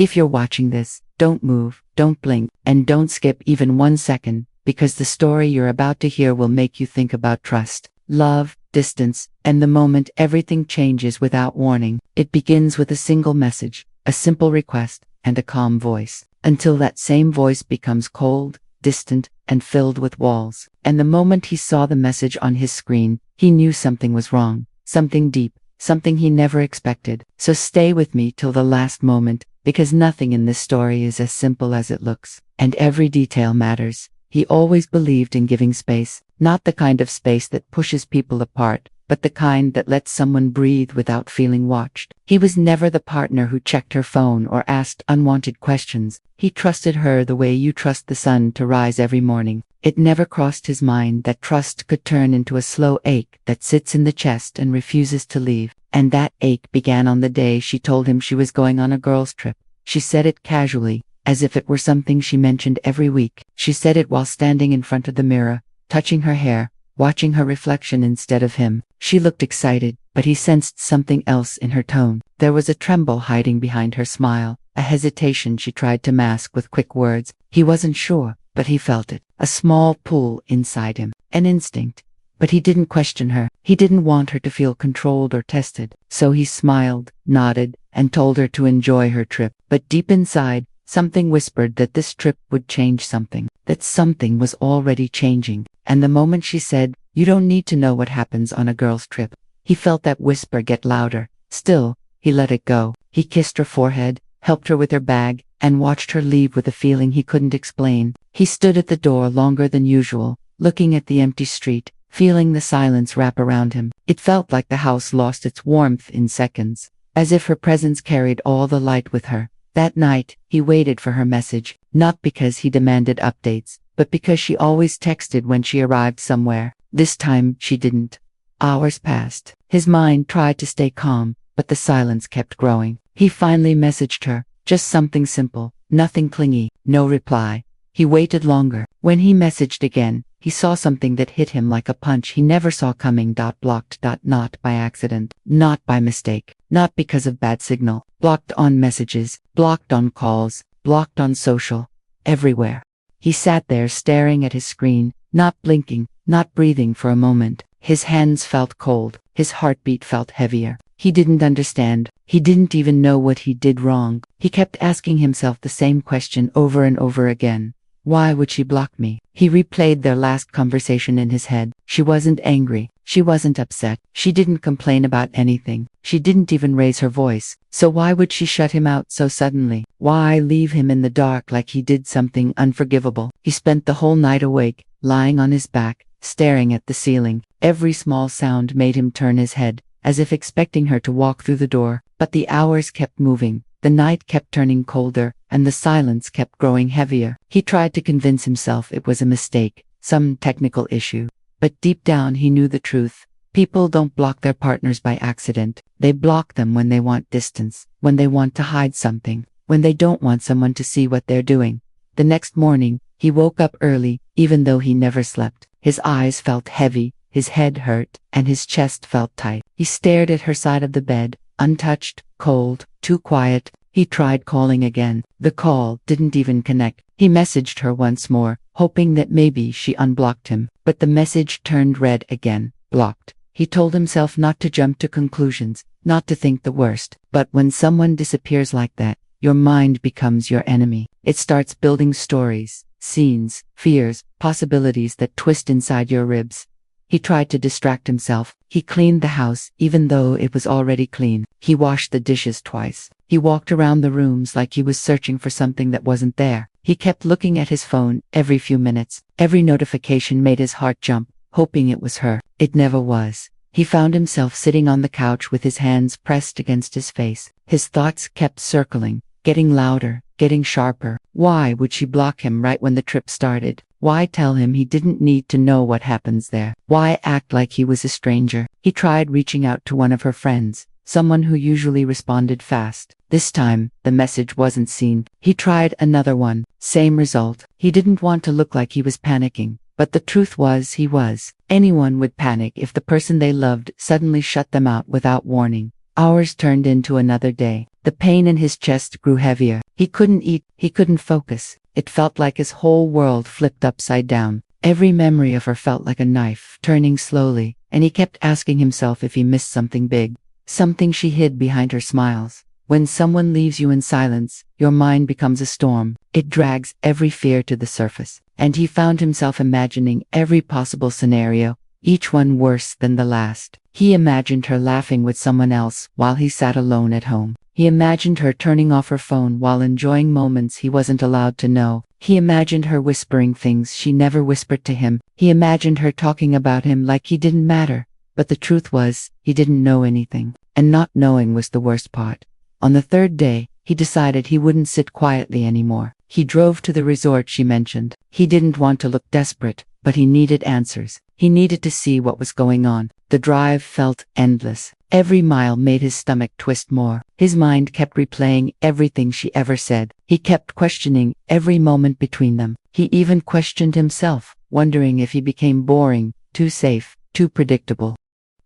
If you're watching this, don't move, don't blink, and don't skip even 1 second, because the story you're about to hear will make you think about trust, love, distance, and the moment everything changes without warning. It begins with a single message, a simple request, and a calm voice, until that same voice becomes cold, distant, and filled with walls. And the moment he saw the message on his screen, he knew something was wrong, something deep, something he never expected. So stay with me till the last moment, because nothing in this story is as simple as it looks, and every detail matters. He always believed in giving space, not the kind of space that pushes people apart, but the kind that lets someone breathe without feeling watched. He was never the partner who checked her phone or asked unwanted questions. He trusted her the way you trust the sun to rise every morning. It never crossed his mind that trust could turn into a slow ache that sits in the chest and refuses to leave. And that ache began on the day she told him she was going on a girls' trip. She said it casually, as if it were something she mentioned every week. She said it while standing in front of the mirror, touching her hair, watching her reflection instead of him. She looked excited, but he sensed something else in her tone. There was a tremble hiding behind her smile, a hesitation she tried to mask with quick words. He wasn't sure, but he felt it, a small pull inside him, an instinct. But he didn't question her. He didn't want her to feel controlled or tested. So he smiled, nodded, and told her to enjoy her trip. But deep inside, something whispered that this trip would change something, that something was already changing. And the moment she said, "You don't need to know what happens on a girl's trip," he felt that whisper get louder. Still, he let it go. He kissed her forehead, helped her with her bag, and watched her leave with a feeling he couldn't explain. He stood at the door longer than usual, looking at the empty street, feeling the silence wrap around him. It felt like the house lost its warmth in seconds, as if her presence carried all the light with her. That night, he waited for her message, not because he demanded updates, but because she always texted when she arrived somewhere. This time, she didn't. Hours passed. His mind tried to stay calm, but the silence kept growing. He finally messaged her, just something simple, nothing clingy, no reply. He waited longer. When he messaged again, he saw something that hit him like a punch he never saw coming. Blocked. Not by accident, not by mistake, not because of bad signal. Blocked on messages, blocked on calls, blocked on social, everywhere. He sat there staring at his screen, not blinking, not breathing for a moment. His hands felt cold, his heartbeat felt heavier. He didn't understand. He didn't even know what he did wrong. He kept asking himself the same question over and over again. Why would she block me? He replayed their last conversation in his head. She wasn't angry. She wasn't upset. She didn't complain about anything. She didn't even raise her voice. So why would she shut him out so suddenly? Why leave him in the dark like he did something unforgivable? He spent the whole night awake, lying on his back, staring at the ceiling. Every small sound made him turn his head, as if expecting her to walk through the door. But the hours kept moving. The night kept turning colder, and the silence kept growing heavier. He tried to convince himself it was a mistake, some technical issue. But deep down he knew the truth. People don't block their partners by accident. They block them when they want distance, when they want to hide something, when they don't want someone to see what they're doing. The next morning, he woke up early, even though he never slept. His eyes felt heavy, his head hurt, and his chest felt tight. He stared at her side of the bed, untouched, cold, too quiet. He tried calling again. The call didn't even connect. He messaged her once more, hoping that maybe she unblocked him. But the message turned red again, blocked. He told himself not to jump to conclusions, not to think the worst. But when someone disappears like that, your mind becomes your enemy. It starts building stories, scenes, fears, possibilities that twist inside your ribs. He tried to distract himself. He cleaned the house, even though it was already clean. He washed the dishes twice. He walked around the rooms like he was searching for something that wasn't there. He kept looking at his phone every few minutes. Every notification made his heart jump, hoping it was her. It never was. He found himself sitting on the couch with his hands pressed against his face. His thoughts kept circling, getting louder, getting sharper. Why would she block him right when the trip started? Why tell him he didn't need to know what happens there? Why act like he was a stranger? He tried reaching out to one of her friends, someone who usually responded fast. This time, the message wasn't seen. He tried another one. Same result. He didn't want to look like he was panicking, but the truth was he was. Anyone would panic if the person they loved suddenly shut them out without warning. Hours turned into another day. The pain in his chest grew heavier. He couldn't eat, he couldn't focus. It felt like his whole world flipped upside down. Every memory of her felt like a knife, turning slowly, and he kept asking himself if he missed something big, something she hid behind her smiles. When someone leaves you in silence, your mind becomes a storm. It drags every fear to the surface, and he found himself imagining every possible scenario, each one worse than the last. He imagined her laughing with someone else while he sat alone at home. He imagined her turning off her phone while enjoying moments he wasn't allowed to know. He imagined her whispering things she never whispered to him. He imagined her talking about him like he didn't matter. But the truth was, he didn't know anything. And not knowing was the worst part. On the third day, he decided he wouldn't sit quietly anymore. He drove to the resort she mentioned. He didn't want to look desperate, but he needed answers. He needed to see what was going on. The drive felt endless. Every mile made his stomach twist more. His mind kept replaying everything she ever said. He kept questioning every moment between them. He even questioned himself, wondering if he became boring, too safe, too predictable.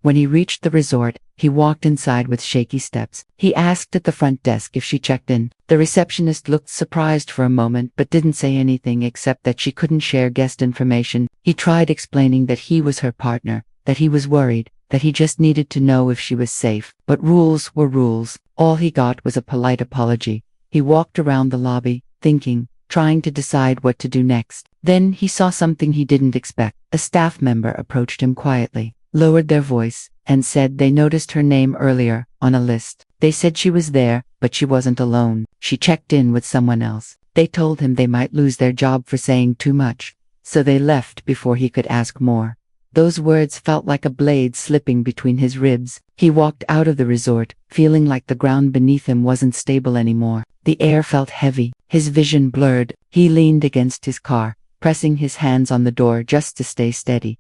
When he reached the resort, he walked inside with shaky steps. He asked at the front desk if she checked in. The receptionist looked surprised for a moment but didn't say anything except that she couldn't share guest information. He tried explaining that he was her partner, that he was worried, that he just needed to know if she was safe. But rules were rules. All he got was a polite apology. He walked around the lobby, thinking, trying to decide what to do next. Then he saw something he didn't expect. A staff member approached him quietly, lowered their voice, and said they noticed her name earlier, on a list. They said she was there, but she wasn't alone. She checked in with someone else. They told him they might lose their job for saying too much, so they left before he could ask more. Those words felt like a blade slipping between his ribs. He walked out of the resort, feeling like the ground beneath him wasn't stable anymore. The air felt heavy, his vision blurred. He leaned against his car, pressing his hands on the door just to stay steady.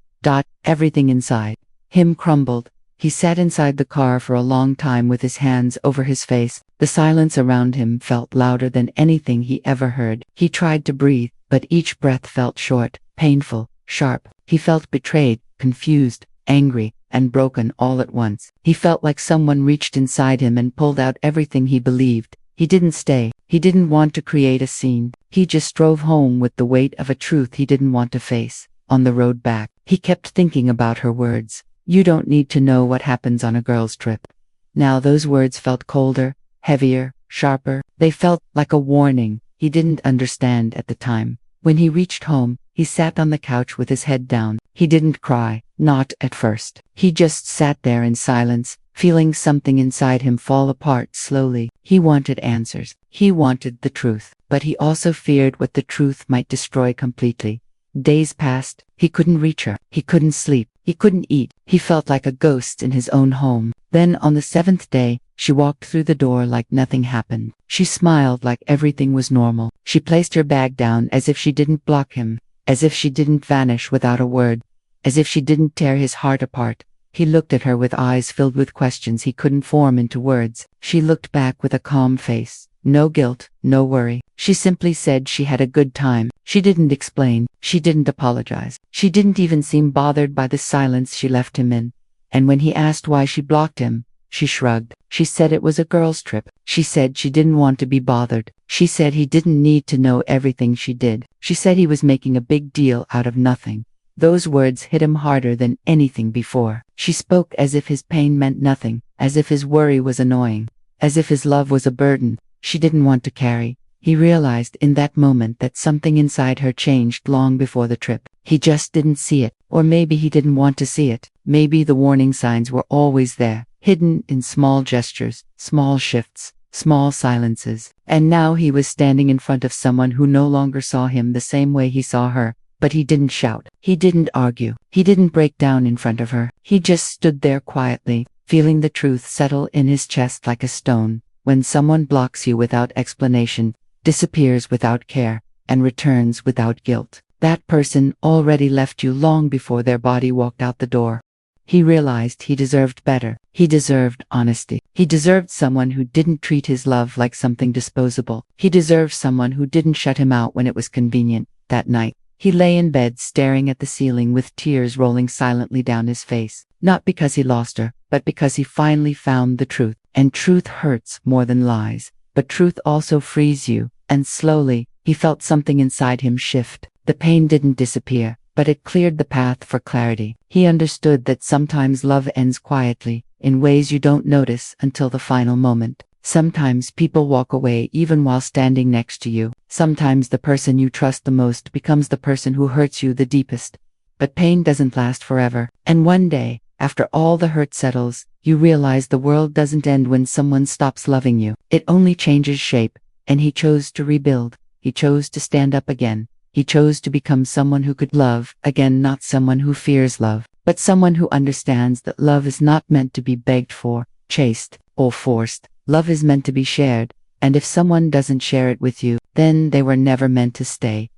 Everything inside him crumbled. He sat inside the car for a long time with his hands over his face. The silence around him felt louder than anything he ever heard. He tried to breathe, but each breath felt short, painful, sharp. He felt betrayed, confused, angry, and broken all at once. He felt like someone reached inside him and pulled out everything he believed. He didn't stay. He didn't want to create a scene. He just drove home with the weight of a truth he didn't want to face. On the road back, he kept thinking about her words. You don't need to know what happens on a girl's trip. Now those words felt colder, heavier, sharper. They felt like a warning he didn't understand at the time. When he reached home, he sat on the couch with his head down. He didn't cry, not at first. He just sat there in silence, feeling something inside him fall apart slowly. He wanted answers. He wanted the truth, but he also feared what the truth might destroy completely. Days passed. He couldn't reach her. He couldn't sleep. He couldn't eat. He felt like a ghost in his own home. Then on the 7th day, she walked through the door like nothing happened. She smiled like everything was normal. She placed her bag down as if she didn't block him, as if she didn't vanish without a word, as if she didn't tear his heart apart. He looked at her with eyes filled with questions he couldn't form into words. She looked back with a calm face. No guilt, no worry. She simply said she had a good time. She didn't explain. She didn't apologize. She didn't even seem bothered by the silence she left him in. And when he asked why she blocked him, she shrugged. She said it was a girl's trip. She said she didn't want to be bothered. She said he didn't need to know everything she did. She said he was making a big deal out of nothing. Those words hit him harder than anything before. She spoke as if his pain meant nothing, as if his worry was annoying, as if his love was a burden she didn't want to carry. He realized in that moment that something inside her changed long before the trip. He just didn't see it, or maybe he didn't want to see it. Maybe the warning signs were always there, hidden in small gestures, small shifts, small silences. And now he was standing in front of someone who no longer saw him the same way he saw her. But he didn't shout. He didn't argue. He didn't break down in front of her. He just stood there quietly, feeling the truth settle in his chest like a stone. When someone blocks you without explanation, disappears without care, and returns without guilt, that person already left you long before their body walked out the door. He realized he deserved better. He deserved honesty. He deserved someone who didn't treat his love like something disposable. He deserved someone who didn't shut him out when it was convenient. That night, he lay in bed staring at the ceiling with tears rolling silently down his face. Not because he lost her, but because he finally found the truth. And truth hurts more than lies, but truth also frees you. And slowly, he felt something inside him shift. The pain didn't disappear, but it cleared the path for clarity. He understood that sometimes love ends quietly, in ways you don't notice until the final moment. Sometimes people walk away even while standing next to you. Sometimes the person you trust the most becomes the person who hurts you the deepest. But pain doesn't last forever. And one day, after all the hurt settles, you realize the world doesn't end when someone stops loving you. It only changes shape. And he chose to rebuild. He chose to stand up again. He chose to become someone who could love again, not someone who fears love, but someone who understands that love is not meant to be begged for, chased, or forced. Love is meant to be shared, and if someone doesn't share it with you, then they were never meant to stay.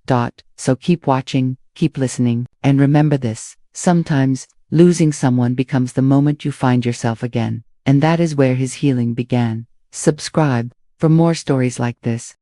So keep watching, keep listening, and remember this: sometimes, losing someone becomes the moment you find yourself again, and that is where his healing began. Subscribe for more stories like this.